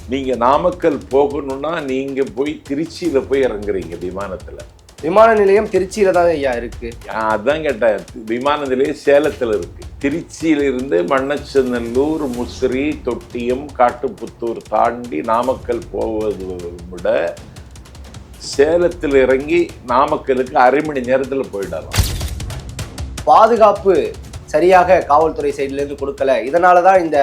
நீங்க நாமக்கல் போகணும்னா நீங்க போய் திருச்சியில போய் இறங்குறீங்க விமானத்துல. விமான நிலையம் திருச்சியில தான் ஐயா இருக்கு. அதான் கேட்டேன். விமான நிலையம் சேலத்துல இருக்கு. திருச்சியிலிருந்து மண்ணச்சநல்லூர், முசிறி, தொட்டியம், காட்டுப்புத்தூர் தாண்டி நாமக்கல் போவது விட சேலத்தில் இறங்கி நாமக்கலுக்கு அரை மணி நேரத்தில் போயிடலாம். பாதுகாப்பு சரியாக காவல்துறை சைட்ல இருந்து கொடுக்கல, இதனாலதான் இந்த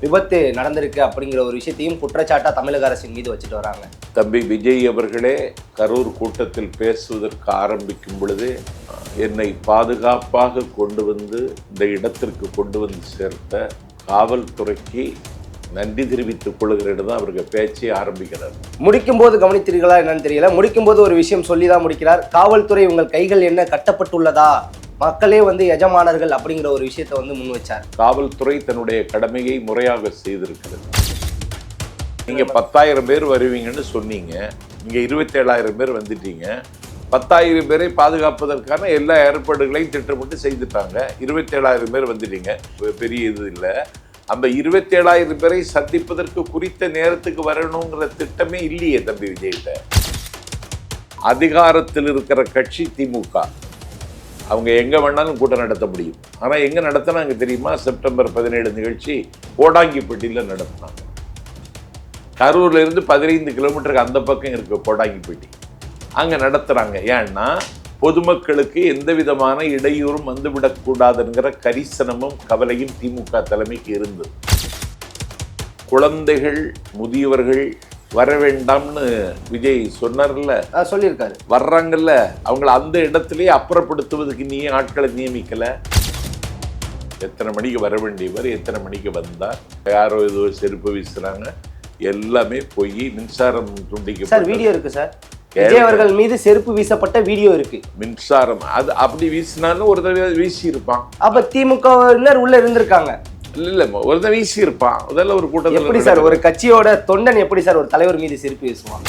விபத்து நடந்திருக்கு அப்படிங்கிற ஒரு விஷயத்தையும் குற்றச்சாட்டா தமிழக அரசின் மீது வச்சுட்டு வராங்க. தம்பி விஜய் அவர்களே கரூர் கூட்டத்தில் பேசுவதற்கு ஆரம்பிக்கும் பொழுது என்னை பாதுகாப்பாக கொண்டு வந்து இந்த இடத்திற்கு கொண்டு வந்து சேர்த்த காவல்துறைக்கு நன்றி தெரிவித்துக் கொள்கிறேன் தான் அவருக்கு பேச்சே ஆரம்பிக்கிறார். முடிக்கும் போது கவனித்தீர்களா என்னன்னு தெரியல, முடிக்கும் போது ஒரு விஷயம் சொல்லிதான் முடிக்கிறார். காவல்துறை உங்கள் கைகள் என்ன கட்டப்பட்டுள்ளதா, மக்களே எஜமானர்கள் அப்படிங்கிற ஒரு விஷயத்தை முன் வச்சார். காவல்துறை தன்னுடைய கடமையை முறையாக செய்திருக்கிறது. நீங்க 10,000 பேர் வருவீங்கன்னு சொன்னீங்க, நீங்க 27,000 பேர் வந்துட்டீங்க. 10,000 பேரை பாதுகாப்பதற்கான எல்லா ஏற்பாடுகளையும் திட்டமிட்டு செய்துட்டாங்க. 27,000 பேர் வந்துட்டீங்க, பெரிய இது இல்லை. அந்த 27,000 பேரை சந்திப்பதற்கு குறித்த நேரத்துக்கு வரணுங்கிற திட்டமே இல்லையே தம்பி விஜய்கிட்ட. அதிகாரத்தில் இருக்கிற கட்சி திமுக, அவங்க எங்கே வேணாலும் கூட்டம் நடத்த முடியும். ஆனால் எங்கே நடத்தினாங்க தெரியுமா? செப்டம்பர் 17 நிகழ்ச்சி கோடாங்கிப்பட்டியில் நடத்தினாங்க. கரூர்லேருந்து 15 கிலோமீட்டருக்கு அந்த பக்கம் இருக்க கோடாங்கிப்பட்டி அங்கே நடத்துகிறாங்க. ஏன்னா பொதுமக்களுக்கு எந்த விதமான இடையூறும் வந்துவிடக்கூடாதுங்கிற கரிசனமும் கவலையும் திமுக தலைமைக்கு இருந்தது. குழந்தைகள், முதியவர்கள் வர வேண்டாம்னு விஜய் சொன்னார்ல, சொல்லியிருக்காரு. வர்றாங்கல்ல, அவங்கள அந்த இடத்திலே அப்புறப்படுத்துவதற்கு நீ ஆட்களை நியமிக்கல. எத்தனை மணிக்கு வர வேண்டியவர் எத்தனை மணிக்கு வந்தார், யாரோ ஏதோ செருப்பு வீசுறாங்க, எல்லாமே போய் மின்சாரம் துண்டிக்க. சார் வீடியோ இருக்கு சார், விஜய் அவர்கள் மீது செருப்பு வீசப்பட்ட வீடியோ இருக்கு. மின்சாரம் அது அப்படி வீசினாலும் ஒரு தடவை வீசி இருப்பான். அப்ப திமுகவினர் உள்ள இருந்திருக்காங்க. இல்ல ஒரு தான் வீசி இருப்பான். முதல்ல ஒரு கூட்டத்தில் எப்படி சார் ஒரு கட்சியோட தொண்டன் எப்படி சார் ஒரு தலைவர் மீது செருப்பு வீசுவான்?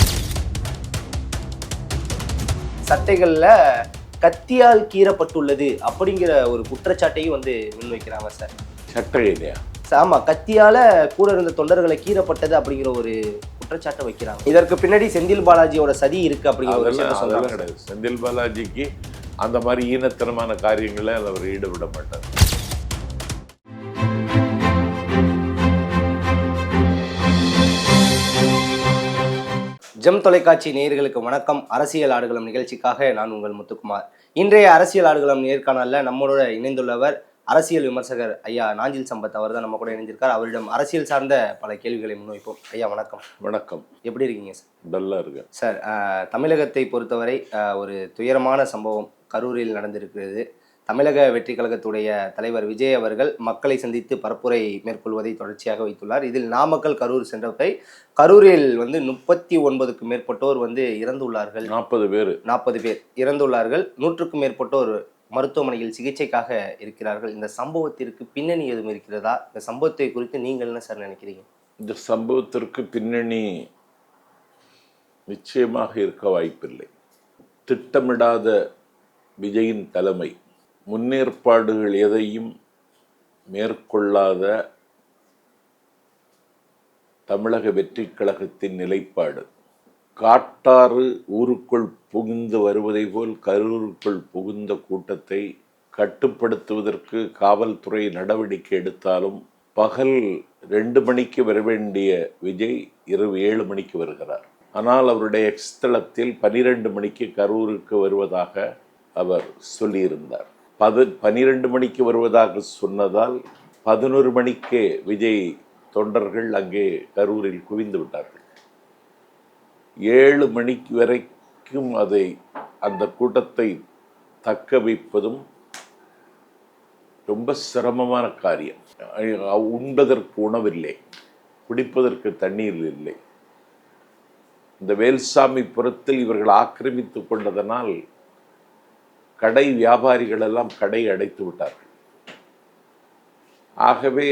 சட்டைகள்ல கத்தியால் கீறப்பட்டுள்ளது அப்படிங்கிற ஒரு குற்றச்சாட்டையும் முன்வைக்கிறாங்க சார். சட்டை இல்லையா? ஆமா, கத்தியால கூட இருந்த தொண்டர்களை கீறப்பட்டது அப்படிங்கிற ஒரு குற்றச்சாட்டை வைக்கிறாங்க. இதற்கு பின்னாடி செந்தில் பாலாஜியோட சதி இருக்கு அப்படிங்கிற ஒரு விஷயத்தை சொல்றாங்க. கிடையாது, செந்தில் பாலாஜிக்கு அந்த மாதிரி ஈனத்தனமான காரியங்களை அவர் ஈடுபட மாட்டார். ஜெம் தொலைக்காட்சி நேயர்களுக்கு வணக்கம். அரசியல் ஆடுகளம் நிகழ்ச்சிக்காக நான் உங்கள் முத்துக்குமார். இன்றைய அரசியல் ஆடுகளம் நேர்காணல்ல நம்மளோட இணைந்துள்ளவர் அரசியல் விமர்சகர் ஐயா நாஞ்சில் சம்பத். அவர் தான் நம்ம கூட இணைஞ்சிருக்கார். அவரிடம் அரசியல் சார்ந்த பல கேள்விகளை முன்வைப்போம். ஐயா வணக்கம். வணக்கம். எப்படி இருக்கீங்க சார்? நல்லா இருக்கு சார். தமிழகத்தை பொறுத்தவரை ஒரு துயரமான சம்பவம் கரூரில் நடந்திருக்கிறது. தமிழக வெற்றி கழகத்துடைய தலைவர் விஜய் அவர்கள் மக்களை சந்தித்து பரப்புரை மேற்கொள்வதை தொடர்ச்சியாக வைத்துள்ளார். இதில் நாமக்கல் கரூர் சென்றவை கரூரில் 39க்கும் மேற்பட்டோர் இறந்துள்ளார்கள். 40 பேர் இறந்துள்ளார்கள். 100க்கும் மேற்பட்டோர் மருத்துவமனையில் சிகிச்சைக்காக இருக்கிறார்கள். இந்த சம்பவத்திற்கு பின்னணி எதுவும் இருக்கிறதா? இந்த சம்பவத்தை குறித்து நீங்கள் என்ன சார் நினைக்கிறீங்க? இந்த சம்பவத்திற்கு பின்னணி நிச்சயமாக இருக்க வாய்ப்பில்லை. திட்டமிடாத விஜயின் தலைமை, முன்னேற்பாடுகள் எதையும் மேற்கொள்ளாத தமிழக வெற்றி கழகத்தின் நிலைப்பாடு, காட்டாறு ஊருக்குள் புகுந்து வருவதை போல் கரூருக்குள் புகுந்த கூட்டத்தை கட்டுப்படுத்துவதற்கு காவல்துறை நடவடிக்கை எடுத்தாலும் பகல் 2 மணிக்கு வர வேண்டிய விஜய் இரவு 7 மணிக்கு வருகிறார். ஆனால் அவருடைய எக்ஸ் தளத்தில் 12 மணிக்கு கரூருக்கு வருவதாக அவர் சொல்லியிருந்தார். 12 மணிக்கு வருவதாக சொன்னதால் 11 மணிக்கே விஜய் தொண்டர்கள் அங்கே கரூரில் குவிந்து விட்டார்கள். 7 மணிக்கு வரைக்கும் அந்த கூட்டத்தை தக்க வைப்பதும் ரொம்ப சிரமமான காரியம். உண்பதற்கு உணவில்லை, குடிப்பதற்கு தண்ணீர் இல்லை. இந்த வேல்சாமி புறத்தில் இவர்கள் ஆக்கிரமித்து கொண்டதனால் கடை வியாபாரிகள் எல்லாம் கடை அடைத்து விட்டார்கள். ஆகவே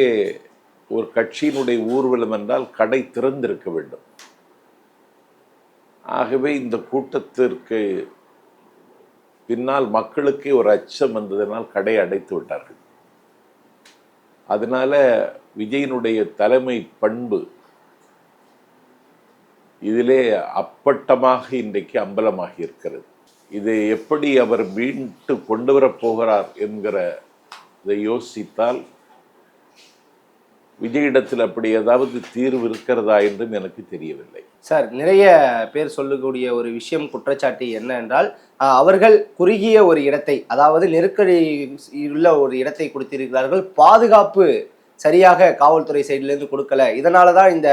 ஒரு கட்சியினுடைய ஊர்வலம் என்றால் கடை திறந்திருக்க வேண்டும். ஆகவே இந்த கூட்டத்திற்கு பின்னால் மக்களுக்கே ஒரு அச்சம் வந்ததனால் கடை அடைத்து விட்டார்கள். அதனால விஜயனுடைய தலைமை பண்பு இதிலே அப்பட்டமாக இன்றைக்கு அம்பலமாகி இருக்கிறது. இதை எப்படி அவர் மீண்டு கொண்டு வரப் போகிறார் என்கிற இதை யோசித்தால் விஜயிடத்தில் அப்படி ஏதாவது தீர்வு இருக்கிறதா என்றும் எனக்கு தெரியவில்லை. சார், நிறைய பேர் சொல்லக்கூடிய ஒரு விஷயம், குற்றச்சாட்டு என்ன என்றால், அவர்கள் குறுகிய ஒரு இடத்தை, அதாவது நெருக்கடி உள்ள ஒரு இடத்தை கொடுத்திருக்கிறார்கள், பாதுகாப்பு சரியாக காவல்துறை சைட்லேருந்து கொடுக்கல, இதனால தான் இந்த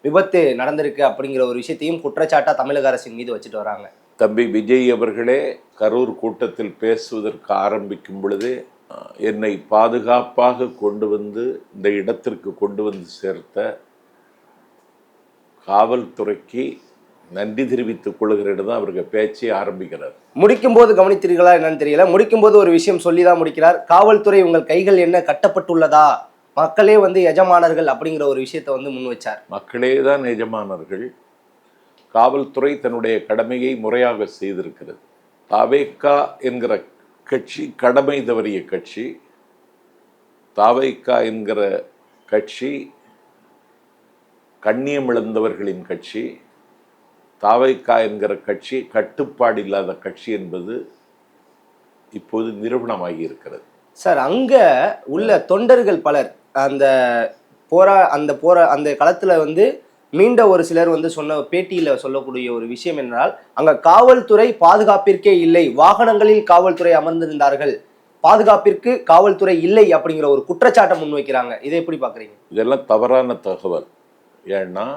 விபத்து நடந்திருக்கு அப்படிங்கிற ஒரு விஷயத்தையும் குற்றச்சாட்டா தமிழக அரசின் மீது வச்சுட்டு வராங்க. தம்பி விஜய் அவர்களே கரூர் கூட்டத்தில் பேசுவதற்கு ஆரம்பிக்கும் பொழுதே என்னை பாதுகாப்பாக கொண்டு வந்து இந்த இடத்திற்கு கொண்டு வந்து சேர்த்த காவல்துறைக்கு நன்றி தெரிவித்துக் கொள்கிறேன் தான் அவருக்கு பேச்சே ஆரம்பிக்கிறார். முடிக்கும் போது கவனித்தீர்களா என்னன்னு தெரியல, முடிக்கும் போது ஒரு விஷயம் சொல்லிதான் முடிக்கிறார். காவல்துறை உங்கள் கைகள் என்ன கட்டப்பட்டுள்ளதா, மக்களே வந்து எஜமானர்கள் அப்படிங்கிற ஒரு விஷயத்தை வந்து முன் வச்சார். மக்களே தான் எஜமானர்கள். காவல்துறை தன்னுடைய கடமையை முறையாக செய்திருக்கிறது. தாவேக்கா என்கிற கட்சி கடமை தவறிய கட்சி. தாவேக்கா என்கிற கட்சி கண்ணியம் இழந்தவர்களின் கட்சி. தாவேக்கா என்கிற கட்சி கட்டுப்பாடு இல்லாத கட்சி என்பது இப்போது நிரூபணமாகி இருக்கிறது. சார், அங்க உள்ள தொண்டர்கள் பலர் அந்த களத்துல வந்து மீண்ட ஒரு சிலர் வந்து சொன்ன பேட்டியில சொல்லக்கூடிய ஒரு விஷயம் என்றால், அங்க காவல்துறை பாதுகாப்பிற்கே இல்லை, வாகனங்களில் காவல்துறை அமர்ந்திருந்தார்கள், பாதுகாப்பிற்கு காவல்துறை இல்லை அப்படிங்கிற ஒரு குற்றச்சாட்டை முன்வைக்கிறாங்க. இதை எப்படி பாக்குறீங்க? இதெல்லாம் தவறான தகவல். ஏன்னா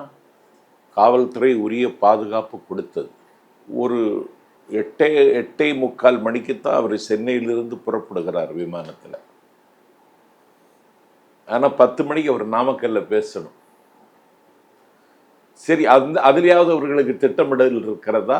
காவல்துறை உரிய பாதுகாப்பு கொடுத்தது. ஒரு 8:45 மணிக்குத்தான் அவர் சென்னையிலிருந்து புறப்படுகிறார் விமானத்தில். ஆனால் 10 மணிக்கு அவர் நாமக்கல்ல பேசணும். சரி, அதுலயாவது அவர்களுக்கு திட்டமிடல் இருக்கிறதா?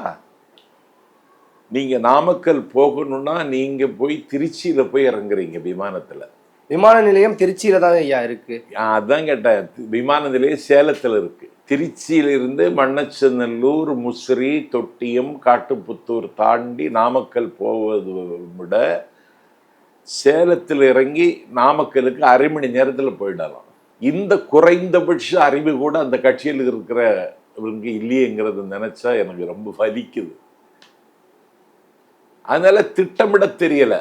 நீங்க நாமக்கல் போகணும்னா நீங்க போய் திருச்சியில போய் இறங்குறீங்க விமானத்துல. விமான நிலையம் திருச்சியில தான் ஐயா இருக்கு. அதான் கேட்டேன். விமான நிலையம் சேலத்துல இருக்கு. திருச்சியிலிருந்து மண்ணச்சநல்லூர், முசிறி, தொட்டியம், காட்டுப்புத்தூர் தாண்டி நாமக்கல் போவதை விட சேலத்தில் இறங்கி நாமக்கலுக்கு அரை மணி நேரத்தில் போயிடலாம். இந்த குறைந்தபட்ச அறிவு கூட அந்த கட்சியில் இருக்கிறவங்க இல்லையேங்கிறது நினைச்சா எனக்கு ரொம்ப வலிக்குது. அதனால திட்டமிட தெரியல,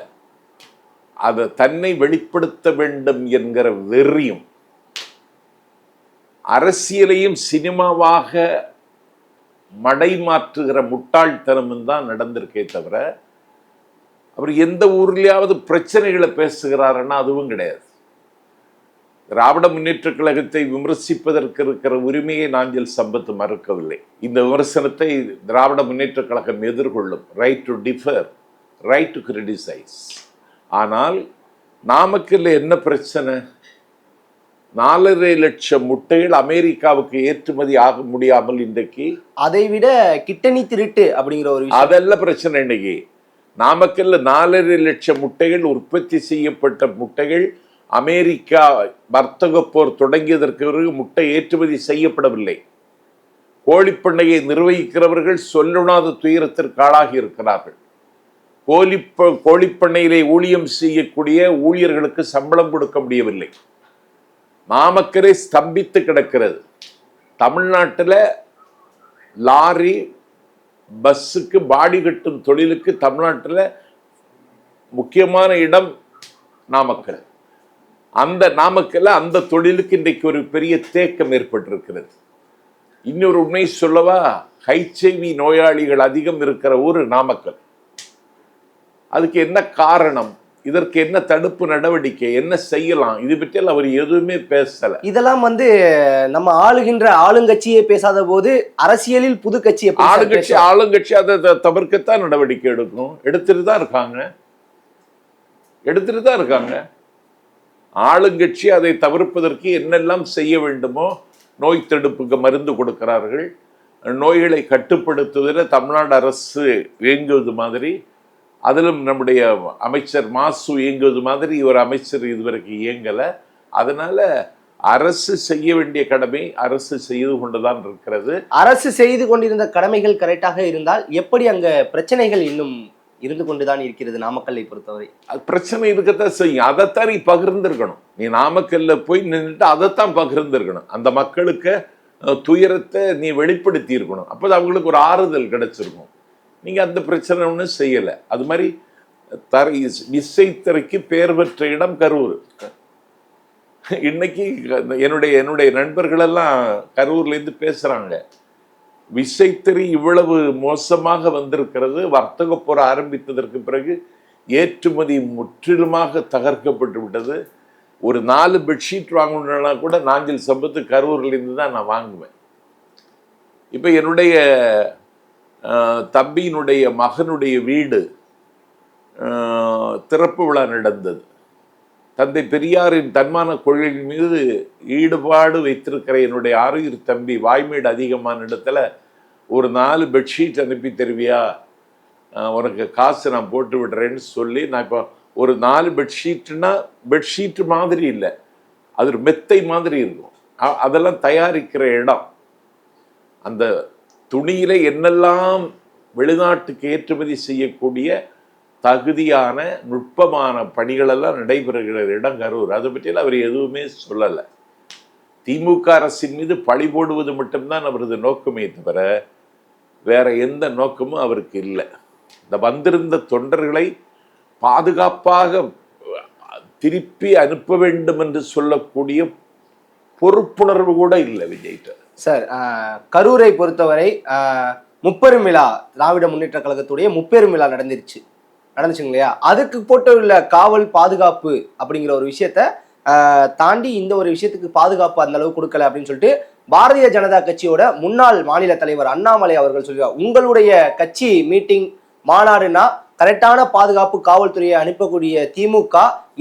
அதை தன்னை வெளிப்படுத்த வேண்டும் என்கிற வெறியும் அரசியலையும் சினிமாவாக மடை மாற்றுகிற முட்டாள்தனமும் தான் நடந்திருக்கே தவிர அவர் எந்த ஊர்லயாவது பிரச்சனைகளை பேசுகிறாருன்னா அதுவும் கிடையாது. திராவிட முன்னேற்ற கழகத்தை விமர்சிப்பதற்கு இருக்கிற உரிமையை நாஞ்சில் சம்பத் மறுக்கவில்லை. இந்த விமர்சனத்தை திராவிட முன்னேற்ற கழகம் எதிர்கொள்ளும். Right to differ, right to criticise. ஆனால் நாமக்கல்ல என்ன பிரச்சனை? 4.5 லட்சம் முட்டைகள் அமெரிக்காவுக்கு ஏற்றுமதி ஆக முடியாமல் இன்றைக்கு, அதை விட கிட்டணி திருட்டு அப்படிங்கிற ஒரு விஷயம், அதெல்லாம் பிரச்சனை. இன்னைக்கு நாமக்கல்ல 4.5 லட்சம் முட்டைகள் உற்பத்தி செய்யப்பட்ட முட்டைகள் அமெரிக்கா வர்த்தக போர் தொடங்கியதற்கு பிறகு முட்டை ஏற்றுமதி செய்யப்படவில்லை. கோழிப்பண்ணையை நிர்வகிக்கிறவர்கள் சொல்லுணாத துயரத்திற்கு ஆளாகி இருக்கிறார்கள். கோழிப்பண்ணையிலே ஊழியம் செய்யக்கூடிய ஊழியர்களுக்கு சம்பளம் கொடுக்க முடியவில்லை. நாமக்கலே ஸ்தம்பித்து கிடக்கிறது. தமிழ்நாட்டில் லாரி பஸ்ஸுக்கு பாடி கட்டும் தொழிலுக்கு தமிழ்நாட்டில் முக்கியமான இடம் நாமக்கல். அந்த நாமக்கல்ல அந்த தொழிலுக்கு இன்றைக்கு ஒரு பெரிய தேக்கம் ஏற்பட்டிருக்கிறது. இன்னொரு உண்மை சொல்லவா? HIV நோயாளிகள் அதிகம் இருக்கிற ஊர் நாமக்கல். அதுக்கு என்ன காரணம்? இதற்கு என்ன தடுப்பு நடவடிக்கை, என்ன செய்யலாம்? இது பற்றியெல்லாம் அவர் எதுவுமே பேசல. இதெல்லாம் வந்து நம்ம ஆளுகின்ற ஆளுங்கட்சியே பேசாத போது அரசியலில் புது கட்சியை ஆளுங்கட்சி அதை தவிர்க்கத்தான் நடவடிக்கை எடுக்கும். எடுத்துட்டு தான் இருக்காங்க. ஆளுங்கட்சி அதை தவிர்ப்பதற்கு என்னெல்லாம் செய்ய வேண்டுமோ நோய் தடுப்புக்கு மருந்து கொடுக்கிறார்கள். நோய்களை கட்டுப்படுத்துவதில் தமிழ்நாடு அரசு இயங்குவது மாதிரி, அதிலும் நம்முடைய அமைச்சர் மாசு இயங்குவது மாதிரி ஒரு அமைச்சர் இதுவரைக்கும் இயங்கலை. அதனால அரசு செய்ய வேண்டிய கடமை அரசு செய்து கொண்டுதான் இருக்கிறது. அரசு செய்து கொண்டிருந்த கடமைகள் கரெக்டாக இருந்தால் எப்படி அங்க பிரச்சனைகள் இன்னும் இருந்து கொண்டுதான் இருக்கிறது? நாமக்கல்லை பொறுத்தவரை பிரச்சனை இருக்கத்தான் செய்யும். அதைத்தான் நீ பகிர்ந்திருக்கணும். நீ நாமக்கல்ல போய் நின்றுட்டு அதைத்தான் பகிர்ந்திருக்கணும். அந்த மக்களுக்கு துயரத்தை நீ வெளிப்படுத்தி இருக்கணும். அப்போ அவங்களுக்கு ஒரு ஆறுதல் கிடைச்சிருக்கும். நீங்கள் அந்த பிரச்சனை ஒன்றும் செய்யலை. அது மாதிரி விசைத்தறிக்கு பெயர் பெற்ற இடம் கரூர். இன்னைக்கு என்னுடைய நண்பர்களெல்லாம் கரூர்லேருந்து பேசுகிறாங்க. விசைத்தறி இவ்வளவு மோசமாக வந்திருக்கிறது. வர்த்தக போர் ஆரம்பித்ததற்கு பிறகு ஏற்றுமதி முற்றிலுமாக தகர்க்கப்பட்டு விட்டது. ஒரு 4 பெட்ஷீட் வாங்கணும்னா கூட நாஞ்சில் சம்பத்து கரூர்லேருந்து தான் நான் வாங்குவேன். இப்போ என்னுடைய தம்பியினுடைய மகனுடைய வீடு திறப்பு விழா நடந்தது. தந்தை பெரியாரின் தன்மான கொள்கையின் மீது ஈடுபாடு வைத்திருக்கிற என்னுடைய ஆறுயிர் தம்பி வாய்மேடு அதிகமான இடத்துல ஒரு 4 பெட்ஷீட் அனுப்பி தருவியா, உனக்கு காசு நான் போட்டு விடுறேன்னு சொல்லி, நான் இப்போ ஒரு 4 பெட்ஷீட்னா பெட்ஷீட்டு மாதிரி இல்லை, அது ஒரு மெத்தை மாதிரி இருக்கும். அதெல்லாம் தயாரிக்கிற இடம். அந்த துணியில என்னெல்லாம் வெளிநாட்டுக்கு ஏற்றுமதி செய்யக்கூடிய தகுதியான நுட்பமான பணிகளெல்லாம் நடைபெறுகிற இடம் கரூர். அதை பற்றியெல்லாம் அவர் எதுவுமே சொல்லலை. திமுக அரசின் மீது பழி போடுவது மட்டும்தான் அவரது நோக்கமே தவிர வேற எந்த நோக்கமும் அவருக்கு இல்லை. இந்த வந்திருந்த தொண்டர்களை பாதுகாப்பாக திருப்பி அனுப்ப வேண்டும் என்று சொல்லக்கூடிய பொறுப்புணர்வு கூட இல்லை விஜய்கிட்ட. சார், கரூரை பொறுத்தவரை முப்பெரும் விழா, திராவிட முன்னேற்ற கழகத்துடைய முப்பெரும் விழா நடந்துச்சுங்க இல்லையா? அதுக்கு போட்டுள்ள காவல் பாதுகாப்பு அப்படிங்கிற ஒரு விஷயத்த தாண்டி இந்த ஒரு விஷயத்துக்கு பாதுகாப்பு அந்த அளவு கொடுக்கல அப்படின்னு சொல்லிட்டு பாரதிய ஜனதா கட்சியோட முன்னாள் மாநில தலைவர் அண்ணாமலை அவர்கள் சொல்லுவார். உங்களுடைய கட்சி மீட்டிங் மாநாடுனா கரெக்டான பாதுகாப்பு காவல்துறையை அனுப்பக்கூடிய திமுக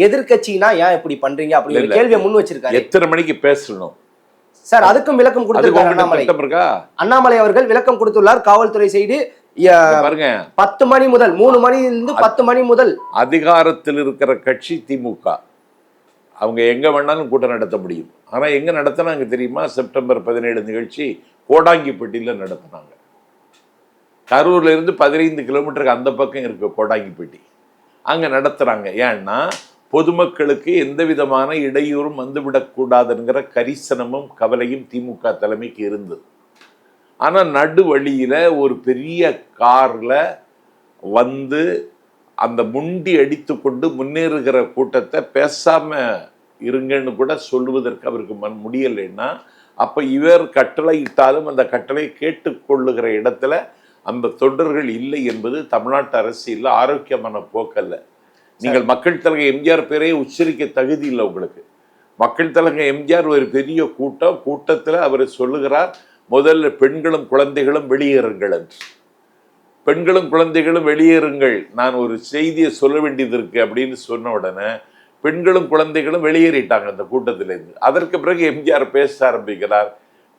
எதிர்கட்சினா ஏன் இப்படி பண்றீங்க அப்படிங்கிற கேள்வியை முன் வச்சிருக்காரு. எத்தனை மணிக்கு பேசணும் சார்? அதுக்கும் விளக்கம் கொடுத்திருக்காரு அண்ணாமலை அவர்கள் விளக்கம் கொடுத்துள்ளார். காவல்துறை செய்து பாருங்க, 10 மணி முதல் 3 மணிலிருந்து 10 மணி முதல் அதிகாரத்தில் இருக்கிற கட்சி திமுக. அவங்க எங்க வேணாலும் கூட்டம் நடத்த முடியும். ஆனா எங்க நடத்தினாங்க தெரியுமா? செப்டம்பர் 17 நிகழ்ச்சி கோடாங்கிப்பட்டியில நடத்தினாங்க. கரூர்ல இருந்து 15 கிலோமீட்டருக்கு அந்த பக்கம் இருக்கு கோடாங்கிப்பட்டி. அங்க நடத்துறாங்க. ஏன்னா பொதுமக்களுக்கு எந்த விதமான இடையூறும் வந்துவிடக்கூடாதுங்கிற கரிசனமும் கவலையும் திமுக தலைமைக்கு இருந்தது. ஆனால் நடு வழியில் ஒரு பெரிய காரில் வந்து அந்த முண்டி அடித்து கொண்டு முன்னேறுகிற கூட்டத்தை பேசாமல் இருங்கன்னு கூட சொல்லுவதற்கு அவருக்கு முடியலைன்னா, அப்போ இவர் கட்டளை இட்டாலும் அந்த கட்டளை கேட்டுக்கொள்ளுகிற இடத்துல அந்த தொண்டர்கள் இல்லை என்பது தமிழ்நாட்டு அரசியலில் ஆரோக்கியமான போக்கல்ல. நீங்கள் மக்கள் தலைவர் எம்ஜிஆர் பேரையே உச்சரிக்க தகுதி இல்லை உங்களுக்கு. மக்கள் தலைவர் எம்ஜிஆர் ஒரு பெரிய கூட்டத்தில் அவர் சொல்லுகிறார், முதல்ல பெண்களும் குழந்தைகளும் வெளியேறுங்கள் என்று. பெண்களும் குழந்தைகளும் வெளியேறுங்கள், நான் ஒரு செய்தியை சொல்ல வேண்டியது இருக்கு அப்படின்னு சொன்ன உடனே பெண்களும் குழந்தைகளும் வெளியேறிட்டாங்க அந்த கூட்டத்திலேருந்து. அதற்கு பிறகு எம்ஜிஆர் பேச ஆரம்பிக்கிறார்,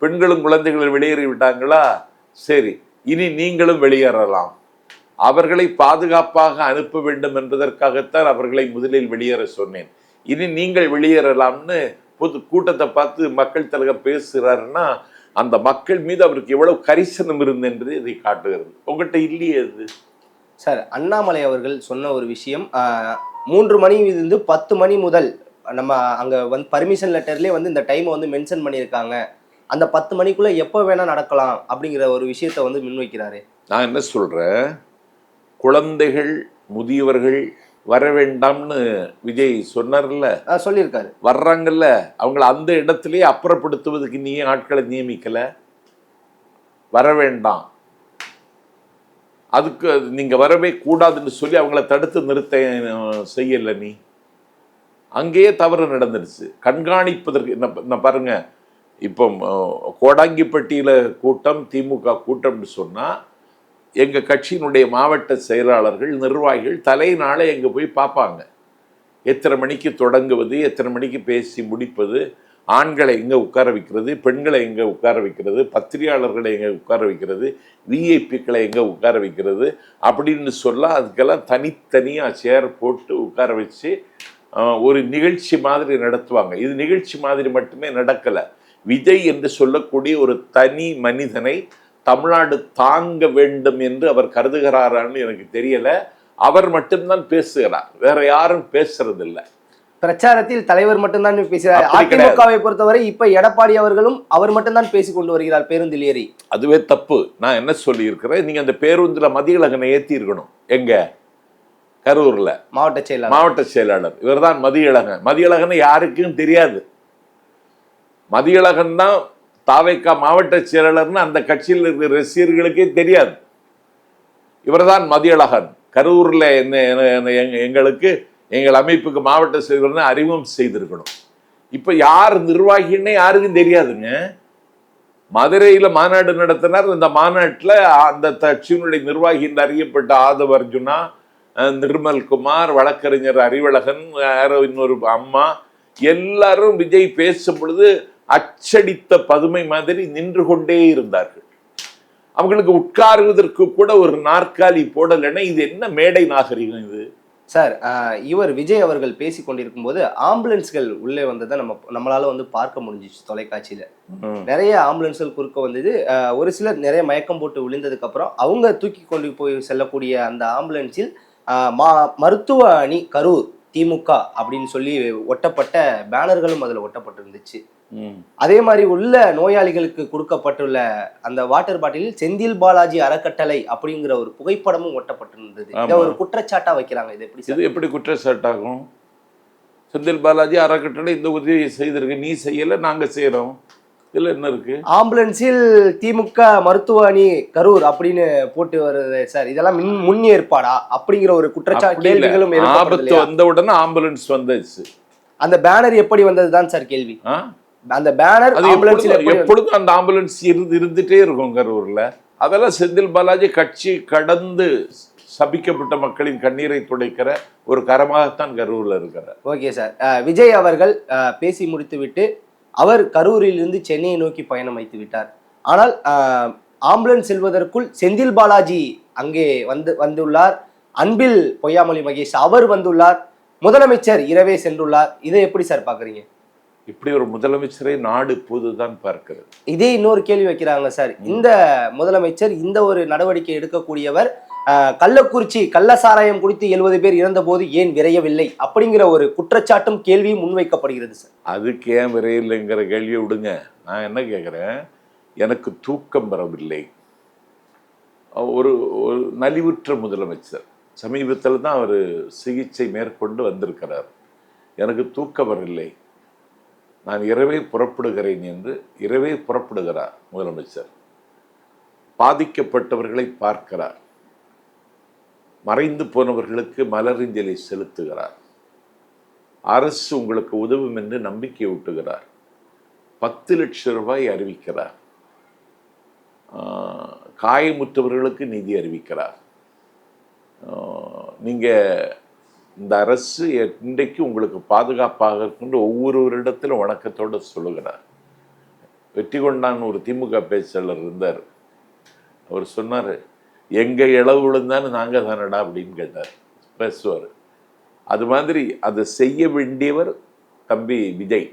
பெண்களும் குழந்தைகளும் வெளியேறி விட்டாங்களா, சரி இனி நீங்களும் வெளியேறலாம். அவர்களை பாதுகாப்பாக அனுப்ப வேண்டும் என்பதற்காகத்தான் அவர்களை முதலில் வெளியேற சொன்னேன், இனி நீங்கள் வெளியேறலாம்னு பொது கூட்டத்தை பார்த்து மக்கள் தலைவர் பேசுகிறாருன்னா அந்த மக்கள் மீது அவருக்கு எவ்வளவு கரிசனம் இருந்து என்பதை இதை காட்டுகிறது. உங்கள்கிட்ட இல்லையே அது. சார், அண்ணாமலை அவர்கள் சொன்ன ஒரு விஷயம், 3 மணிலிருந்து 10 மணி முதல் நம்ம அங்கே வந்து பர்மிஷன் லெட்டர்லேயே வந்து இந்த டைமை வந்து மென்ஷன் பண்ணியிருக்காங்க, அந்த 10 மணிக்குள்ளே எப்போ வேணால் நடக்கலாம் அப்படிங்கிற ஒரு விஷயத்தை வந்து முன்வைக்கிறாரு. நான் என்ன சொல்கிறேன், குழந்தைகள் முதியவர்கள் வர வேண்டாம்னு விஜய் சொன்னார்ல, சொல்லியிருக்காரு. வர்றாங்கல்ல, அவங்கள அந்த இடத்துலயே அப்புறப்படுத்துவதுக்கு நீ ஆட்களை நியமிக்கல, வர வேண்டாம், அதுக்கு நீங்க வரவே கூடாதுன்னு சொல்லி அவங்கள தடுத்து நிறுத்த செய்யல. நீ அங்கேயே தவறு நடந்துடுச்சு. கண்காணிப்பதற்கு என்ன பாருங்க, இப்போ கோடாங்கிப்பட்டியில கூட்டம் திமுக கூட்டம்னு சொன்னா எங்கள் கட்சியினுடைய மாவட்ட செயலாளர்கள் நிர்வாகிகள் தலைநாளை எங்கே போய் பார்ப்பாங்க. எத்தனை மணிக்கு தொடங்குவது, எத்தனை மணிக்கு பேசி முடிப்பது, ஆண்களை எங்கே உட்கார வைக்கிறது, பெண்களை எங்கே உட்கார வைக்கிறது, பத்திரிகையாளர்களை எங்கே உட்கார வைக்கிறது, விஐபிக்களை எங்கே உட்கார வைக்கிறது அப்படின்னு சொல்ல அதுக்கெல்லாம் தனித்தனியாக சேர் போட்டு உட்கார வச்சு ஒரு நிகழ்ச்சி மாதிரி நடத்துவாங்க. இது நிகழ்ச்சி மாதிரி மட்டுமே நடக்கலை. விஜய் என்று சொல்லக்கூடிய ஒரு தனி மனிதனை தமிழ்நாடு தாங்க வேண்டும் என்று அவர் கருதுகிறாரான்னு எனக்கு தெரியல. அவர் மட்டும்தான் பேசுகிறார், வேற யாரும் பேசுறதில்லை. பிரச்சாரத்தில் தலைவர் மட்டும்தான் பேசுகிறார். அப்படி கிடையாது. அதிமுகவை பொறுத்தவரை இப்ப எடப்பாடி அவர்களும் அவர் மட்டும்தான் பேசிக் கொண்டு வருகிறார் பேருந்தில் ஏறி. அதுவே தப்பு. நான் என்ன சொல்லி இருக்கிறேன், நீங்க அந்த பேருந்துல மதியழகனை ஏத்தி இருக்கணும். எங்க கரூர்ல மாவட்ட செயலாளர் இவர்தான் மதியழகன். மதியழகன் யாருக்கும் தெரியாது. மதியழகன் தான் தாவேகா மாவட்ட செயலாளர்னு அந்த கட்சியில் இருக்கிற ரசிகர்களுக்கே தெரியாது. இவர்தான் மதியழகன். கரூர்ல எங்களுக்கு எங்கள் அமைப்புக்கு மாவட்ட செயலர்னு அறிமுகம் செய்திருக்கணும். இப்ப யார் நிர்வாகின்னே யாருக்கும் தெரியாதுங்க. மதுரையில மாநாடு நடத்தினார். இந்த மாநாட்டில் அந்த கட்சியினுடைய நிர்வாகி என்று அறியப்பட்ட ஆதவ அர்ஜுனா, நிர்மல் குமார், வழக்கறிஞர் அறிவழகன், யாரோ இன்னொரு அம்மா, எல்லாரும் விஜய் பேசும் பொழுது அச்சடித்த பதுமை மாதிரி நின்று கொண்டே இருந்தார்கள். அவங்களுக்கு உட்காருவதற்கு கூட ஒரு நாற்காலி போடலைன்னா இது என்ன மேடை நாகரிகம் இது? சார், இவர் விஜய் அவர்கள் பேசி கொண்டிருக்கும் போது ஆம்புலன்ஸ்கள் உள்ளே வந்ததை நம்மளால பார்க்க முடிஞ்சிச்சு தொலைக்காட்சியில. நிறைய ஆம்புலன்ஸ்கள் குறுக்க வந்தது. ஒரு சிலர் நிறைய மயக்கம் போட்டு விழுந்ததுக்கு அப்புறம் அவங்க தூக்கி கொண்டு போய் செல்லக்கூடிய அந்த ஆம்புலன்ஸில் மருத்துவ அணி கரூர் திமுக அப்படின்னு சொல்லி ஒட்டப்பட்ட பேனர்களும் அதுல ஒட்டப்பட்டிருந்துச்சு. அதே மாதிரி உள்ள நோயாளிகளுக்கு கொடுக்கப்பட்டுள்ள அந்த வாட்டர் பாட்டிலில் செந்தில் பாலாஜி அறக்கட்டளை அப்படிங்கிற ஒரு புகைப்படமும் ஒட்டப்பட்டிருந்தது. இதை ஒரு குற்றச்சாட்டா வைக்கிறாங்க. இது எப்படி குற்றச்சாட்டாகும்? செந்தில் பாலாஜி அறக்கட்டளை இந்த உதவியை செய்திருக்கு, நீ செய்யல, நாங்க செய்யறோம். இதுல என்ன இருக்கு? ஆம்புலன்ஸில் திமுக மருத்துவ அணி கரூர் அப்படின்னு போட்டு வருது சார். இதெல்லாம் முன் ஏற்பாடா அப்படிங்கிற ஒரு குற்றச்சாட்டு கேள்விகளும் ஆபத்து வந்த உடனே ஆம்புலன்ஸ் வந்துச்சு. அந்த பேனர் எப்படி வந்ததுதான் சார் கேள்வி. அந்த பேனர் எப்பொழுதும் அந்த ஆம்புலன்ஸ் இருந்துட்டே இருக்கும் கரூர்ல. அதெல்லாம் செந்தில் பாலாஜி கட்சி கடந்து சபிக்கப்பட்ட மக்களின் கண்ணீரை துடைக்கிற ஒரு கரமாகத்தான் கரூர்ல இருக்கிறார். Okay sir. விஜய் அவர்கள் பேசி முடித்து விட்டு அவர் கரூரில் இருந்து சென்னையை நோக்கி பயணம் வைத்து விட்டார். ஆனால் ஆம்புலன்ஸ் செல்வதற்குள் செந்தில் பாலாஜி அங்கே வந்துள்ளார். அன்பில் பொய்யாமொழி மகேஷ் அவர் வந்துள்ளார். முதலமைச்சர் இரவே சென்றுள்ளார். இதை எப்படி சார் பாக்குறீங்க? இப்படி ஒரு முதலமைச்சரை நாடு இப்போதுதான் பார்க்கிறது. இதே இன்னொரு கேள்வி வைக்கிறாங்க சார். இந்த முதலமைச்சர் இந்த ஒரு நடவடிக்கை எடுக்கக்கூடியவர் கள்ளக்குறிச்சி கள்ள சாராயம் குடித்து 70 பேர் இறந்த போது ஏன் விரையவில்லை அப்படிங்கிற ஒரு குற்றச்சாட்டும் கேள்வியும் முன்வைக்கப்படுகிறது சார். அதுக்கு ஏன் விரையில்லைங்கிற கேள்வியை விடுங்க. நான் என்ன கேட்குறேன், எனக்கு தூக்கம் வரவில்லை. ஒரு நலிவுற்ற முதலமைச்சர். சமீபத்தில் தான் அவர் சிகிச்சை மேற்கொண்டு வந்திருக்கிறார். எனக்கு தூக்கம் வரவில்லை, நான் இரவே புறப்படுகிறேன் என்று இரவே புறப்படுகிறார் முதலமைச்சர். பாதிக்கப்பட்டவர்களை பார்க்கிறார், மறைந்து போனவர்களுக்கு மலரஞ்சலி செலுத்துகிறார், அரசு உங்களுக்கு உதவும் என்று நம்பிக்கை ஊட்டுகிறார், 10 லட்சம் ரூபாய் அறிவிக்கிறார், காயமுற்றவர்களுக்கு நிதி அறிவிக்கிறார். நீங்க இந்த அரசு இன்றைக்கு உங்களுக்கு பாதுகாப்பாக இருக்கின்ற ஒவ்வொருவரிடத்திலும் வணக்கத்தோடு சொல்லுகிறார். வெற்றி கொண்டான் ஒரு திமுக பேச்சாளர் இருந்தார். அவர் சொன்னார், எங்க இளவு விழுந்தான்னு நாங்க தானடா அப்படின்னு கேட்டார், பேசுவார். அது மாதிரி அதை செய்ய வேண்டியவர் தம்பி விஜய்.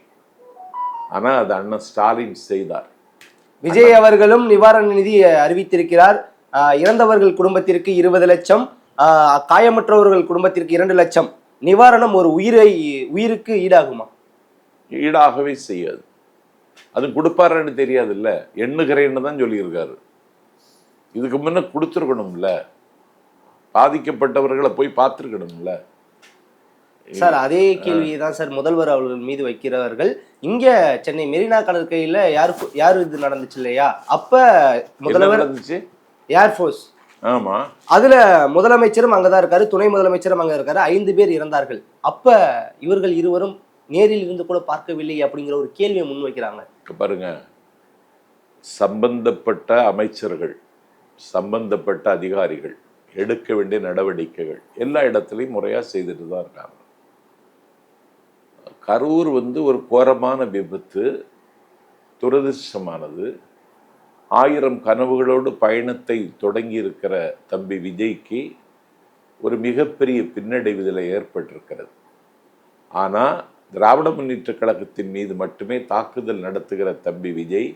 ஆனா அது அண்ணன் ஸ்டாலின் செய்தார். விஜய் அவர்களும் நிவாரண நிதி அறிவித்திருக்கிறார். இறந்தவர்கள் குடும்பத்திற்கு 20 லட்சம், காயமற்றவர்கள் குடும்பத்திற்கு 2 லட்சம் நிவாரணம். ஒரு உயிருக்கு ஈடாகுமா? ஈடாகவே செய்யாது. அது கொடுப்பாருன்னு தெரியாது இல்ல, எண்ணுகிறேன்னு தான் சொல்லியிருக்காரு. இதுக்கு முன்ன கொடுத்துருக்கணும்ல, பாதிக்கப்பட்டவர்களை போய் பார்த்துருக்கணும்ல சார். அதே கேள்விதான் சார் முதல்வர் அவர்கள் மீது வைக்கிறவர்கள். இங்க சென்னை மெரினா கடற்கரையில யாரு இது நடந்துச்சு இல்லையா, அப்ப முதல்வர் நடந்துச்சு ஏர்போர்ஸ். ஆமா, அதுல முதலமைச்சரும் அங்கதான் இருக்காரு, துணை முதலமைச்சரும் அங்க இருக்காரு. 5 பேர் இறந்தார்கள். அப்ப இவர்கள் இருவரும் நேரில் இருந்து கூட பார்க்கவில்லை அப்படிங்கிற ஒரு கேள்வியை முன்வைக்கிறாங்க. பாருங்க, சம்பந்தப்பட்ட அமைச்சர்கள், சம்பந்தப்பட்ட அதிகாரிகள் எடுக்க வேண்டிய நடவடிக்கைகள் எல்லா இடத்துலையும் முறையா செய்துட்டு தான் இருக்காங்க. கரூர் ஒரு கோரமான விபத்து, துரதிர்ஷ்டமானது. 1000 கனவுகளோடு பயணத்தை தொடங்கி இருக்கிற தம்பி விஜய்க்கு ஒரு மிகப்பெரிய பின்னடைவு இதில் ஏற்பட்டிருக்கிறது. ஆனால் திராவிட முன்னேற்ற கழகத்தின் மீது மட்டுமே தாக்குதல் நடத்துகிற தம்பி விஜய்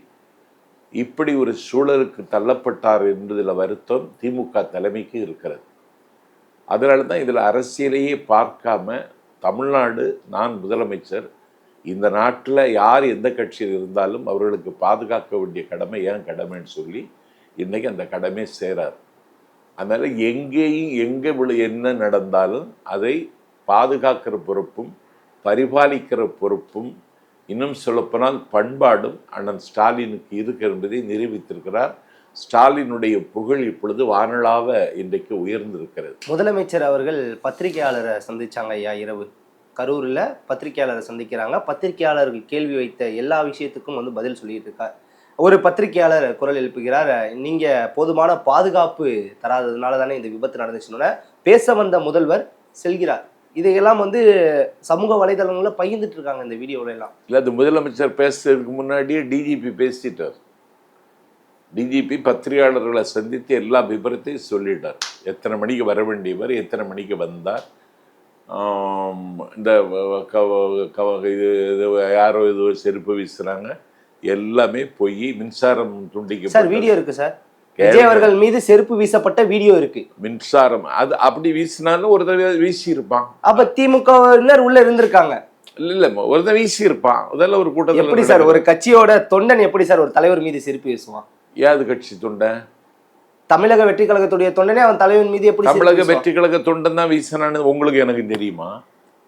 இப்படி ஒரு சூழலுக்கு தள்ளப்பட்டார் என்பதில் வருத்தம் திமுக தலைமைக்கு இருக்கிறது. அதனால தான் இதில் அரசியலையே பார்க்காம தமிழ்நாடு, நான் முதலமைச்சர், இந்த நாட்டில் யார் எந்த கட்சியில் இருந்தாலும் அவர்களுக்கு பாதுகாக்க வேண்டிய கடமை ஏன் கடமைன்னு சொல்லி இன்றைக்கி அந்த கடமை சேராது. அதனால் எங்கேயும் எங்கே என்ன நடந்தாலும் அதை பாதுகாக்கிற பொறுப்பும் பரிபாலிக்கிற பொறுப்பும் இன்னும் சொல்லப்போனால் பண்பாடும் அண்ணன் ஸ்டாலினுக்கு இருக்கு என்பதை நிரூபித்திருக்கிறார். ஸ்டாலினுடைய புகழ் இப்பொழுது வானளாவ இன்றைக்கு உயர்ந்திருக்கிறது. முதலமைச்சர் அவர்கள் பத்திரிகையாளரை சந்திச்சாங்க ஐயா இரவு. கரூரில் பத்திரிகையாளரை சந்திக்கிறாங்க. பத்திரிகையாளர்கள் கேள்வி வைத்த எல்லா விஷயத்துக்கும் வந்து பதில் சொல்லிட்டு இருக்கார். ஒரு பத்திரிகையாளர் குரல் எழுப்புகிறார், நீங்க போதுமான பாதுகாப்பு தராததுனால தானே இந்த விபத்து நடந்துச்சுன்னு பேச வந்த முதல்வர் செல்கிறார். இதையெல்லாம் வந்து சமூக வலைதளங்களில் பகிர்ந்துட்டு இருக்காங்க இந்த வீடியோல எல்லாம். இல்லை, அது முதலமைச்சர் பேசுறதுக்கு முன்னாடியே டிஜிபி பேசிட்டார். டிஜிபி பத்திரிகையாளர்களை சந்தித்து எல்லா விபரத்தையும் சொல்லிட்டார். எத்தனை மணிக்கு வர வேண்டியவர், எத்தனை மணிக்கு வந்தார், இந்த இது யாரோ இது செருப்பு வீசுறாங்க, எல்லாமே போய் மின்சாரம் துண்டிக்க. சார் வீடியோ இருக்கு சார், விஜய் அவர்கள் மீது செருப்பு வீசப்பட்ட வீடியோ இருக்கு. மின்சாரம் அது அப்படி வீசினாலும் ஒரு தடவை வீசி இருப்பான். அப்ப திமுக உள்ள இருந்திருக்காங்க. இல்ல ஒரு தடவை வீசி இருப்பான். அதெல்லாம் ஒரு கூட்டத்தில் எப்படி சார் ஒரு கட்சியோட தொண்டன் எப்படி சார் ஒரு தலைவர் மீது செருப்பு வீசுவான்? ஏது கட்சி தொண்டன்? தமிழக வெற்றி கழகத்துடைய தொண்டனே அவன் தலைவன் மீது எப்படி? தமிழக வெற்றி கழக தொண்டன் தான் வீசினான்னு உங்களுக்கு எனக்கு தெரியுமா?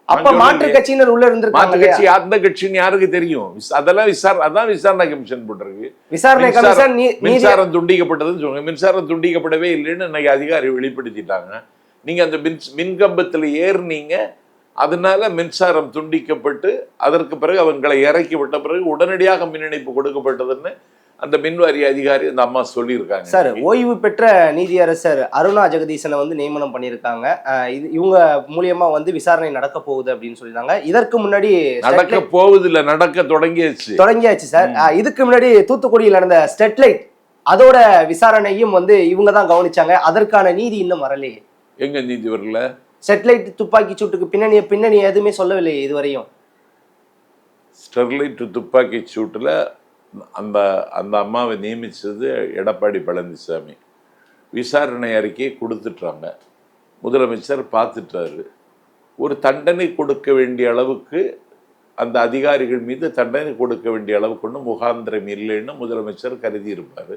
அப்ப மாற்று கட்சியினர் உள்ள இருந்திருக்காங்க. அந்த கட்சின்னு யாருக்கு தெரியும்? அதெல்லாம் அதான் விசாரணை கமிஷன் போட்டிருக்கு. விசாரணை கமிஷன் மின்சாரம் துண்டிக்கப்பட்டதுன்னு சொல்லுங்க. மின்சாரம் துண்டிக்கப்படவே இல்லைன்னு இன்னைக்கு அதிகாரி வெளிப்படுத்திட்டாங்க. நீங்க அந்த மின்கம்பத்தில் ஏறினீங்க, அதனால மின்சாரம் துண்டிக்கப்பட்டு அதற்கு பிறகு அவங்களை இறக்கி விட்ட பிறகு உடனடியாக மின் இணைப்பு கொடுக்கப்பட்டதுன்னு அந்த மின்வாரி அதிகாரி அந்த அம்மா சொல்லியிருக்காங்க. சார் ஓய்வு பெற்ற நீதியரசர் அருணா ஜெகதீசனை வந்து நியமனம் பண்ணியிருக்காங்க. இவங்க மூலியமா வந்து விசாரணை நடக்க போகுது அப்படின்னு சொல்லியிருந்தாங்க. இதற்கு முன்னாடி நடக்க போகுது இல்ல, நடக்க தொடங்கியாச்சு சார். இதுக்கு முன்னாடி தூத்துக்குடியில் நடந்த ஸ்டெர்லைட் அதோட விசாரணையும் வந்து இவங்க தான் கவனிச்சாங்க. அதற்கான நீதி இன்னும் வரலையே. எங்க நீதி வரல? ஸ்டெர்லைட் துப்பாக்கி சூட்டுக்கு பின்னணி எதுவுமே சொல்லவில்லை இதுவரையும். ஸ்டெர்லைட் துப்பாக்கி சூட்டுல அந்த அந்த அம்மாவை நியமித்தது எடப்பாடி பழனிசாமி. விசாரணை அறிக்கையை கொடுத்துட்றாங்க. முதலமைச்சர் பார்த்துட்டாரு. ஒரு தண்டனை கொடுக்க வேண்டிய அளவுக்கு அந்த அதிகாரிகள் மீது தண்டனை கொடுக்க வேண்டிய அளவுக்கு ஒன்றும் முகாந்திரம் இல்லைன்னு முதலமைச்சர் கருதி இருப்பார்.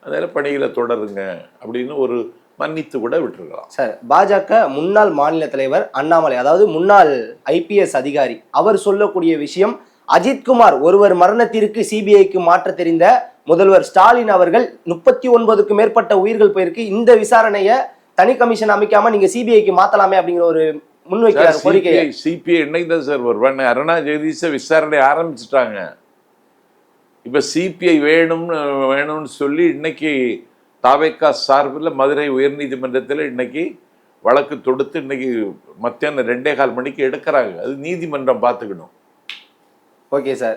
அதனால் பணியில் தொடருங்க அப்படின்னு ஒரு மன்னித்து கூட விட்டுருக்கலாம். சார் பாஜக முன்னாள் மாநில தலைவர் அண்ணாமலை, அதாவது முன்னாள் IPS அதிகாரி, அவர் சொல்லக்கூடிய விஷயம், அஜித்குமார் ஒருவர் மரணத்திற்கு சிபிஐக்கு மாற்ற தெரிந்த முதல்வர் ஸ்டாலின் அவர்கள் 39க்கும் மேற்பட்ட உயிர்கள் போயிருக்கு, இந்த விசாரணையை தனி கமிஷன் அமைக்காம நீங்க சிபிஐக்கு மாத்தலாமே அப்படிங்கிற ஒரு முன்வைக்கிறார் கோரிக்கை. சிபிஐ என்னைக்கு தான் சார் வருவாங்க? அருணா ஜெகதீஷ விசாரணை ஆரம்பிச்சுட்டாங்க. இப்ப சிபிஐ வேணும்னு சொல்லி இன்னைக்கு தாவேக்கா சார்பில் மதுரை உயர்நீதிமன்றத்தில் இன்னைக்கு வழக்கு தொடுத்து இன்னைக்கு மத்தியானம் 2:15 மணிக்கு எடுக்கிறாங்க. அது நீதிமன்றம் பார்த்துக்கணும். Okay sir.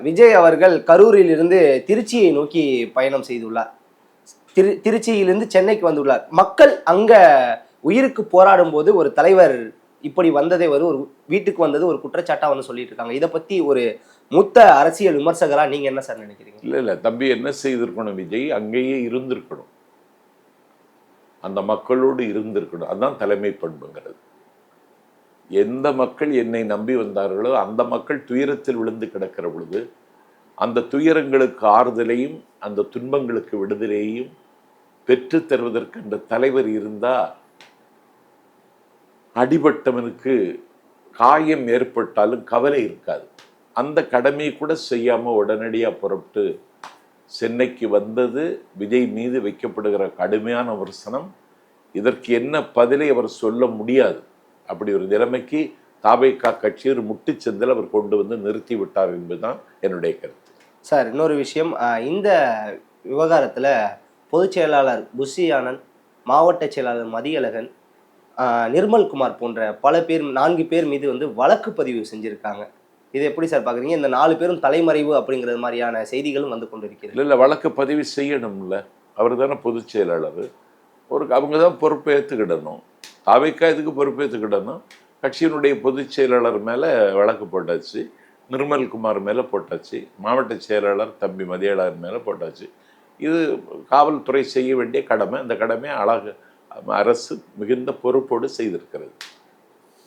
விஜய் அவர்கள் கரூரில் இருந்து திருச்சியை நோக்கி பயணம் செய்துள்ளார். திருச்சியிலிருந்து சென்னைக்கு வந்துள்ளார். மக்கள் அங்க உயிருக்கு போராடும் போது ஒரு தலைவர் இப்படி வந்ததே ஒரு வீட்டுக்கு வந்தது ஒரு குற்றச்சாட்டா வந்து சொல்லிட்டு இருக்காங்க. இதை பத்தி ஒரு மூத்த அரசியல் விமர்சகரா நீங்க என்ன சார் நினைக்கிறீங்க? இல்ல தம்பி, என்ன செய்திருக்கணும்? விஜய் அங்கேயே இருந்திருக்கணும், அந்த மக்களோடு இருந்திருக்கணும். அதுதான் தலைமை பண்புங்கிறது. எந்த மக்கள் என்னை நம்பி வந்தார்களோ அந்த மக்கள் துயரத்தில் விழுந்து கிடக்கிற பொழுது அந்த துயரங்களுக்கு ஆறுதலையும் அந்த துன்பங்களுக்கு விடுதலையையும் பெற்று தருவதற்கு அந்த தலைவர் இருந்தால் அடிபட்டவனுக்கு காயம் ஏற்பட்டாலும் கவலை இருக்காது. அந்த கடமையை கூட செய்யாமல் உடனடியாக புறப்பட்டு சென்னைக்கு வந்தது விஜய் மீது வைக்கப்படுகிற கடுமையான விமர்சனம். இதற்கு என்ன பதிலை அவர் சொல்ல முடியாது. அப்படி ஒரு நிலைமைக்கு தாவேகா கட்சி ஒரு முட்டுச்சந்தில் அவர் கொண்டு வந்து நிறுத்தி விட்டார் என்பதுதான் என்னுடைய கருத்து. சார் இன்னொரு விஷயம், இந்த விவகாரத்தில் பொதுச் செயலாளர் புஷி ஆனந்த், மாவட்ட செயலாளர் மதியழகன், நிர்மல்குமார் போன்ற பல பேர் 4 பேர் மீது வந்து வழக்கு பதிவு செஞ்சுருக்காங்க. இது எப்படி சார் பார்க்குறீங்க? இந்த 4 பேரும் தலைமறைவு அப்படிங்கிற மாதிரியான செய்திகளும் வந்து கொண்டு இருக்கிறது. இல்லை வழக்கு பதிவு செய்யணும்ல, அவர் தானே பொதுச் செயலாளர். அவங்க தான் பொறுப்பேற்றுக்கிடணும். தாவேக்கா இதுக்கு பொறுப்பேற்றுக்கிடணும். கட்சியினுடைய பொதுச் செயலாளர் மேலே வழக்கு போட்டாச்சு, நிர்மல்குமார் மேலே போட்டாச்சு, மாவட்ட செயலாளர் தம்பி மதியழகன் மேலே போட்டாச்சு. இது காவல்துறை செய்ய வேண்டிய கடமை. அந்த கடமையை அரசு மிகுந்த பொறுப்போடு செய்திருக்கிறது.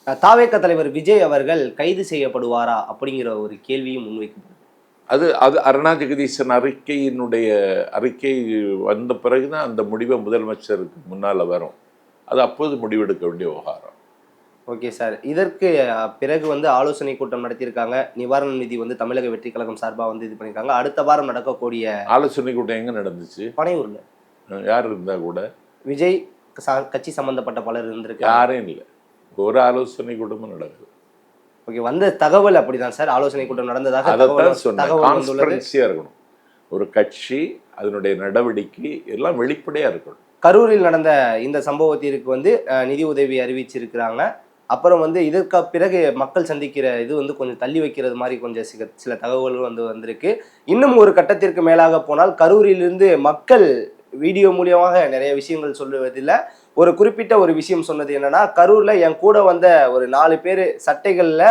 தாவேக தலைவர் விஜய் அவர்கள் கைது செய்யப்படுவாரா அப்படிங்கிற ஒரு கேள்வியும் முன்வைக்கப்படுது. அது அது அருணா ஜெகதீசன் அறிக்கை வந்த பிறகுதான் அந்த முடிவை முதலமைச்சருக்கு முன்னால் வரும். அது அப்போது முடிவெடுக்க வேண்டிய விவகாரம். Okay sir. இதற்கு பிறகு ஆலோசனை கூட்டம் நடத்தியிருக்காங்க. நிவாரண நிதி தமிழக வெற்றி கழகம் சார்பா இது பண்ணியிருக்காங்க. அடுத்த வாரம் நடக்கக்கூடிய ஆலோசனை கூட்டம் எங்க நடந்துச்சு? பனையூர்ல. யார் இருந்தா கூட? விஜய் கட்சி சம்பந்தப்பட்ட பலர் இருந்திருக்காங்க. யாரும் இல்லை. ஒரு ஆலோசனை கூட்டமும் நடக்குது. ஓகே, வந்த தகவல் அப்படிதான் சார். ஆலோசனை கூட்டம் நடந்ததாக அதைத்தான் சொன்னேன். கான்ஸ்பரன்சியா இருக்கணும். ஒரு கட்சி அதனுடைய நடவடிக்கை எல்லாம் வெளிப்படையா இருக்கணும். கரூரில் நடந்த இந்த சம்பவத்திற்கு நிதி உதவி அறிவிச்சிருக்கிறாங்க. அப்புறம் இதற்கு பிறகு மக்கள் சந்திக்கிற இது கொஞ்சம் தள்ளி வைக்கிறது மாதிரி கொஞ்சம் சில தகவல்கள் வந்திருக்கு. இன்னும் ஒரு கட்டத்திற்கு மேலாக போனால் கரூரிலிருந்து மக்கள் வீடியோ மூலியமாக நிறைய விஷயங்கள் சொல்லுவதில்லை. ஒரு குறிப்பிட்ட ஒரு விஷயம் சொன்னது என்னன்னா, கரூர்ல என் கூட வந்த ஒரு 4 பேர் சட்டைகள்ல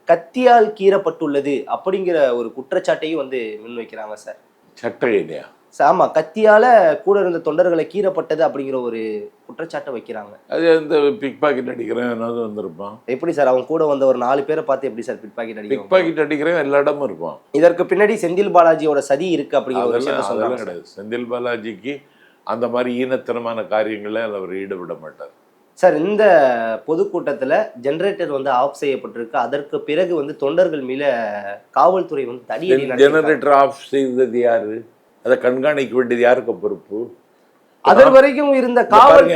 கத்தியால் கீறப்பட்டுள்ளது அப்படிங்கிற ஒரு குற்றச்சாட்டையும் முன்வைக்கிறாங்க சார். சட்டை இல்லையா? ஆமா, கத்தியால கூட இருந்த தொண்டர்களை கீறப்பட்டது அப்படிங்கிற ஒரு குற்றச்சாட்டை வைக்கிறாங்க. அது இந்த பிக் பாக்கெட் அடிக்கிறேன் ஏதாவது வந்திருப்பான். எப்படி சார் அவங்க கூட வந்த ஒரு 4 பேரை பார்த்து எப்படி sir pickpocket pickpocket அடிக்கிறேன் எல்லா இடமும் இருப்பான். இதற்கு பின்னாடி செந்தில் பாலாஜியோட சதி இருக்கு அப்படிங்கிற ஒரு விஷயத்தை சொல்றாங்க. கிடையாது. செந்தில் பாலாஜிக்கு அந்த மாதிரி ஈனத்தனமான காரியங்களை அவர் ஈடுபட மாட்டார் சார். இந்த பொதுக்கூட்டத்தில் ஜெனரேட்டர் ஆஃப் செய்யப்பட்டிருக்கு. அதற்கு பிறகு தொண்டர்கள் மேல காவல்துறை தடியடி. ஜெனரேட்டர் ஆஃப் செய்தது யாரு? அதை கண்காணிக்க வேண்டியது யாருக்கு பொறுப்பு? அதன் வரைக்கும் இருந்த காவல்.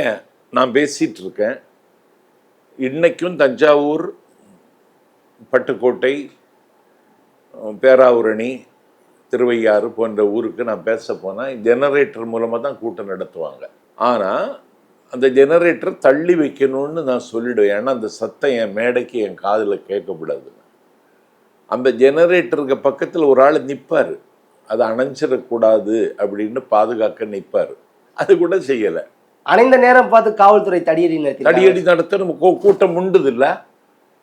நான் பேசிட்டு இருக்கேன். இன்னைக்கும் தஞ்சாவூர், பட்டுக்கோட்டை, பேராவூரணி, திருவையாறு போன்ற ஊருக்கு நான் பேச போனால் ஜெனரேட்டர் மூலமாக தான் கூட்டம் நடத்துவாங்க. ஆனால் அந்த ஜெனரேட்டர் தள்ளி வைக்கணும்னு நான் சொல்லிடுவேன். ஏன்னா அந்த சத்தம் என் மேடைக்கு என் காதில் கேட்கக்கூடாது. அந்த ஜெனரேட்டருக்கு பக்கத்தில் ஒரு ஆள் நிற்பார். அதை அணைஞ்சிடக்கூடாது அப்படின்னு பாதுகாக்க நிற்பார். அது கூட செய்யலை. அணைந்த நேரம் பார்த்து காவல்துறை தடியடி நடத்த நம்ம கூட்டம் உண்டுது இல்லை.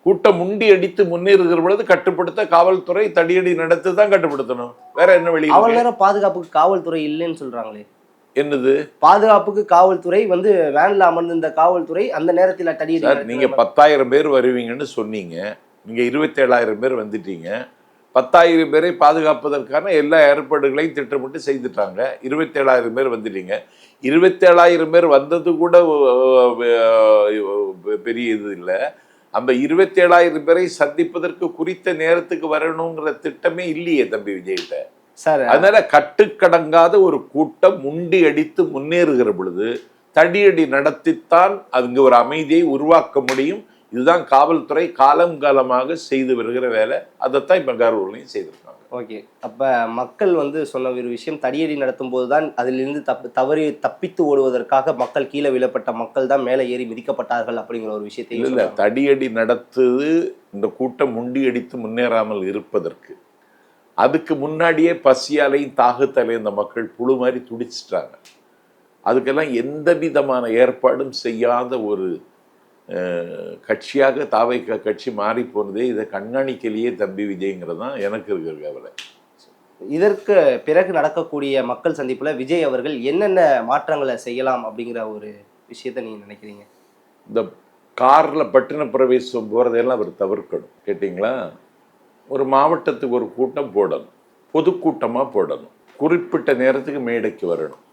கூட்டம் முண்டி அடித்து முன்னேறுகிற பொழுது கட்டுப்படுத்த காவல்துறை தடியடி நடத்தி தான் கட்டுப்படுத்தணும். வேற என்ன வழி? அவ்வளவு நேரம் பாதுகாப்புக்கு காவல்துறை இல்லைன்னு சொல்றாங்களே. என்னது பாதுகாப்புக்கு காவல்துறை வேன்ல அமர்ந்திருந்த காவல்துறை அந்த நேரத்தில் தடியடி. நீங்க 10,000 பேர் வருவீங்கன்னு சொன்னீங்க. நீங்க 27,000 பேர் வந்துட்டீங்க. 10,000 பேரை பாதுகாப்பதற்கான எல்லா ஏற்பாடுகளையும் திட்டமிட்டு செய்துட்டாங்க. 27,000 பேர் வந்துட்டீங்க. 27,000 பேர் வந்தது கூட பெரிய இது இல்லை. அந்த 27,000 பேரை சந்திப்பதற்கு குறித்த நேரத்துக்கு வரணுங்கிற திட்டமே இல்லையே தம்பி விஜய்கிட்ட. அதனால கட்டுக்கடங்காத ஒரு கூட்டம் முண்டி அடித்து முன்னேறுகிற பொழுது தடியடி நடத்தித்தான் அங்கு ஒரு அமைதியை உருவாக்க முடியும். இதுதான் காவல்துறை காலமாக செய்து வருகிற வேலை. அதைத்தான் இப்ப கரூர்லையும் செய்திருக்காங்க. ஓகே, அப்ப மக்கள் சொன்ன ஒரு விஷயம், தடியடி நடத்தும் போதுதான் அதிலிருந்து தப்பித்து ஓடுவதற்காக மக்கள் கீழே விழப்பட்ட மக்கள் தான் மேலே ஏறி மிதிக்கப்பட்டார்கள் அப்படிங்கிற ஒரு விஷயத்தை இல்லை. தடியடி நடத்துது இந்த கூட்டம் முண்டி அடித்து முன்னேறாமல் இருப்பதற்கு. அதுக்கு முன்னாடியே பசியாலையும் தாகத்தாலையும் இந்த மக்கள் புழு மாதிரி துடிச்சிட்டாங்க. அதுக்கெல்லாம் எந்த விதமான ஏற்பாடும் செய்யாத ஒரு கட்சியாக தாவேக கட்சி மாறி போனதே இதை கண்காணிக்கலையே தம்பி விஜய்ங்கிறது தான் எனக்கு இருக்கிற கவலை. இதற்கு பிறகு நடக்கக்கூடிய மக்கள் சந்திப்புல விஜய் அவர்கள் என்னென்ன மாற்றங்களை செய்யலாம் அப்படிங்கிற ஒரு விஷயத்த நீங்க நினைக்கிறீங்க? இந்த கார்ல பட்டின பிரவேசம் போறதெல்லாம் அவர் தவிர்க்கணும். கேட்டிங்களா? ஒரு மாவட்டத்துக்கு ஒரு கூட்டம் போடணும். பொதுக்கூட்டமாக போடணும். குறிப்பிட்ட நேரத்துக்கு மேடைக்கு வரணும்.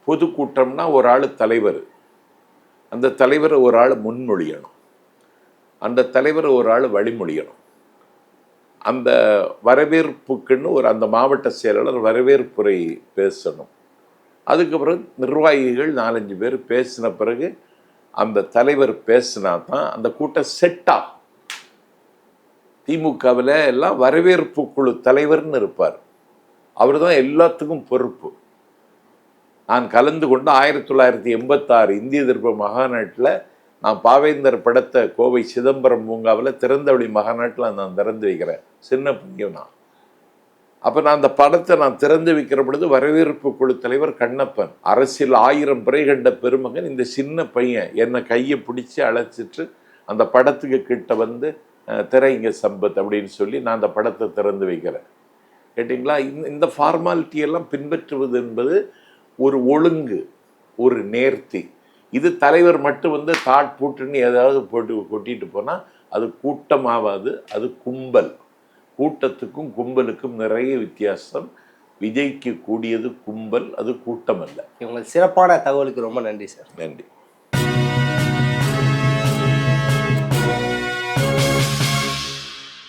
பொதுக்கூட்டம்னா ஒரு ஆள் தலைவர், அந்த தலைவர் ஒரு ஆள் முன்மொழியணும், அந்த தலைவர் ஒரு ஆள் வழிமொழியணும். அந்த வரவேற்புக்குன்னு அந்த மாவட்ட செயலாளர் வரவேற்புரை பேசணும். அதுக்கப்புறம் நிர்வாகிகள் 4-5 பேர் பேசின பிறகு அந்த தலைவர் பேசினா தான் அந்த கூட்டம் செட்டா. திமுகவில் எல்லாம் வரவேற்பு குழு தலைவர்னு இருப்பார். அவர் தான் எல்லாத்துக்கும் பொறுப்பு. நான் கலந்து கொண்டு 1986 இந்திய எதிர்ப்பு மகாநாட்டில் நான் பாவேந்தர் படத்தை கோவை சிதம்பரம் பூங்காவில் திறந்தவெளி மகாநாட்டில் நான் திறந்து வைக்கிறேன். சின்ன பையன் நான். அப்போ நான் அந்த படத்தை நான் திறந்து வைக்கிற பொழுது வரவேற்பு குழு தலைவர் கண்ணப்பன், அரசியல் 1000 பிறை கண்ட பெருமகன், இந்த சின்ன பையன் என்னை கையை பிடிச்சி அழைச்சிட்டு அந்த படத்துக்கு கிட்ட திரைங்க சம்பத் அப்படின்னு சொல்லி நான் அந்த படத்தை திறந்து வைக்கிறேன். கேட்டிங்களா? இந்த ஃபார்மாலிட்டியெல்லாம் பின்பற்றுவது என்பது ஒரு ஒழுங்கு, ஒரு நேர்த்தி. இது தலைவர் மட்டும் வந்து தாட் பூட்டுன்னு ஏதாவது போட்டு கொட்டிட்டு போனால் அது கூட்டமாகாது, அது கும்பல். கூட்டத்துக்கும் கும்பலுக்கும் நிறைய வித்தியாசம். விஜய்க்கு கூடியது கும்பல், அது கூட்டம் அல்ல. உங்கள் சிறப்பான தகவலுக்கு ரொம்ப நன்றி சார். நன்றி.